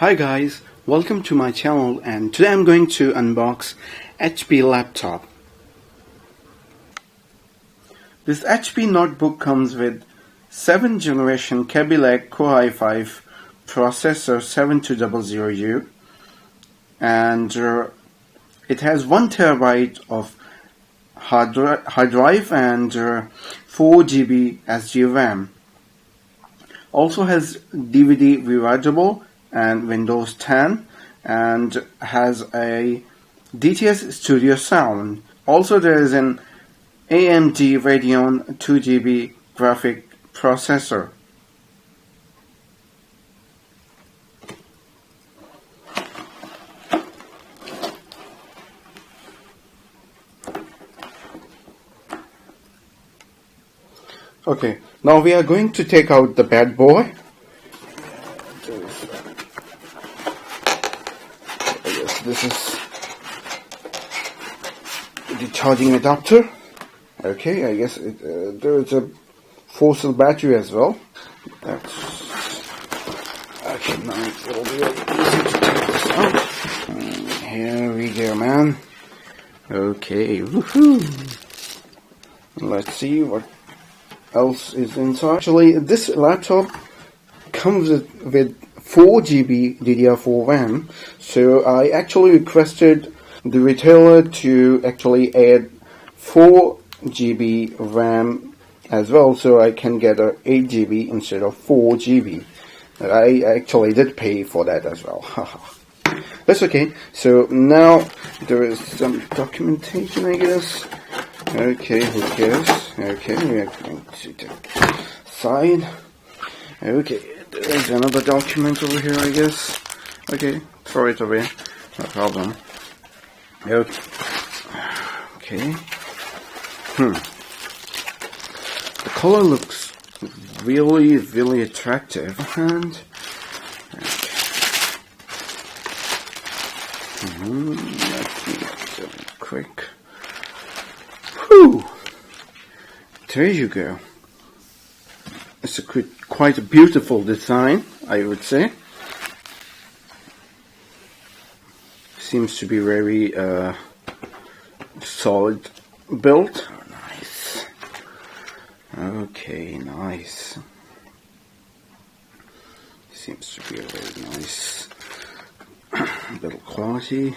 Hi guys, welcome to my channel, and today I'm going to unbox HP laptop. This HP notebook comes with 7th generation Kaby Lake Core i5 processor 7200U, and it has 1 terabyte of hard drive and 4 GB SD RAM. Also has DVD rewritable and Windows 10, and has a DTS Studio sound. Also there is an AMD Radeon 2 GB graphic processor. Okay, now we are going to take out the bad boy. This is the charging adapter. Okay, I guess there is a 4-cell battery as well. Okay, now it will be easy to take this out. Here we go, man. Okay, woohoo! Let's see what else is inside. Actually, this laptop comes with 4 GB DDR4 RAM, so I actually requested the retailer to actually add 4 GB RAM as well, so I can get a 8 GB instead of 4 GB. I actually did pay for that as well. That's okay. So now there is some documentation, I guess. Okay, who cares? Okay, we are going to the side. Okay. There's another document over here, I guess. Okay, throw it away. No problem. Okay. The color looks really, really attractive. And let's do it quick. Whew! There you go. It's quite a beautiful design, I would say. Seems to be very solid build. Oh, nice. Okay, nice. Seems to be a very nice build quality.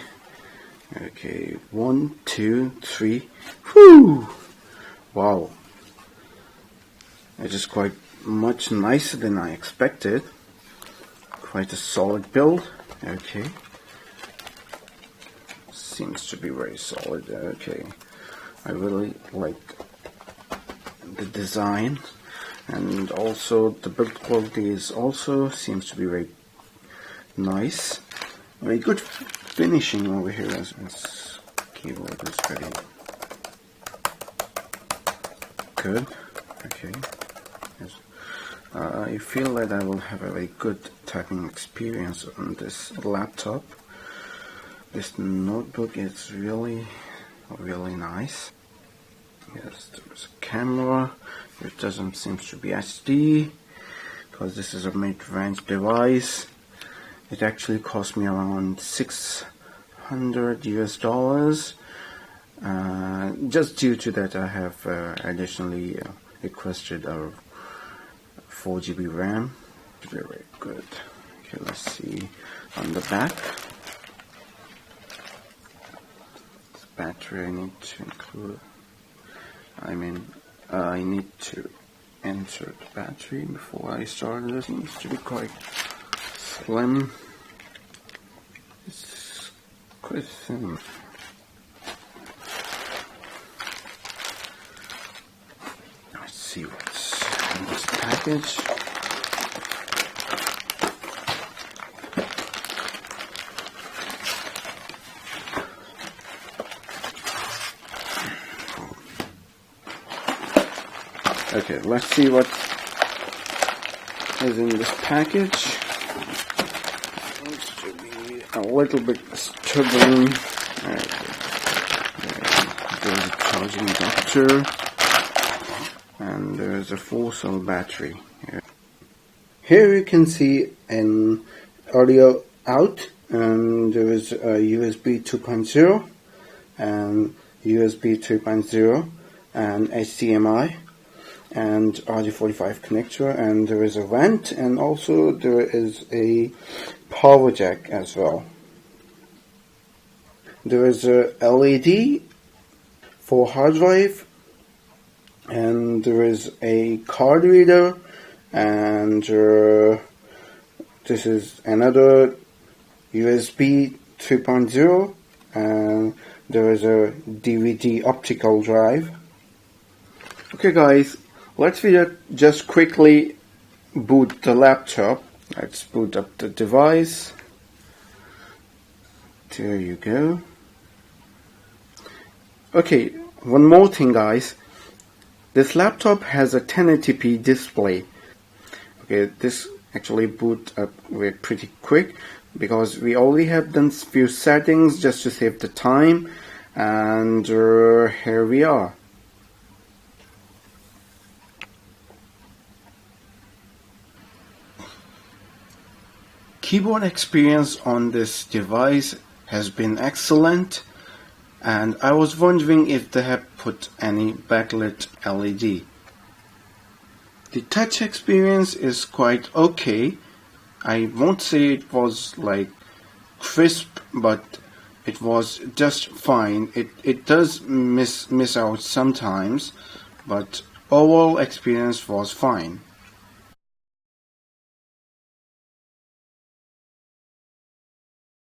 Okay, 1, 2, 3. Whoo! Wow. It is quite much nicer than I expected. Quite a solid build. Okay. Seems to be very solid. Okay. I really like the design, and also the build quality is also seems to be very nice. Very good finishing over here as this keyboard is very good. Okay. Yes. I feel that I will have a very good typing experience on this laptop. This notebook is really, really nice. Yes, there's a camera. It doesn't seem to be HD because this is a mid-range device. It actually cost me around $600 US. Just due to that, I have additionally requested a 4 GB RAM. Very good. Okay, let's see on the back. This battery I need to include. I need to insert the battery before I start. This seems to be quite slim. It's quite thin. Let's see what's in this package. Okay, let's see what is in this package. Seems to be a little bit stubborn. Okay. There's a charging adapter, and there's a 4-cell battery here. Here you can see an audio out, and there is a USB 2.0 and USB 3.0 and HDMI and RJ45 connector, and there is a vent, and also there is a power jack as well. There is a LED for hard drive, and there is a card reader, and this is another USB 3.0, and there is a DVD optical drive. Okay guys, let's just quickly boot the laptop. Let's boot up the device. There you go. Okay, one more thing guys. This laptop has a 1080p display. Okay, this actually boot up pretty quick because we already have done few settings just to save the time, and here we are. Keyboard experience on this device has been excellent, and I was wondering if they have put any backlit LED. The touch experience is quite okay. I won't say it was like crisp, but it was just fine. It does miss out sometimes, but overall experience was fine.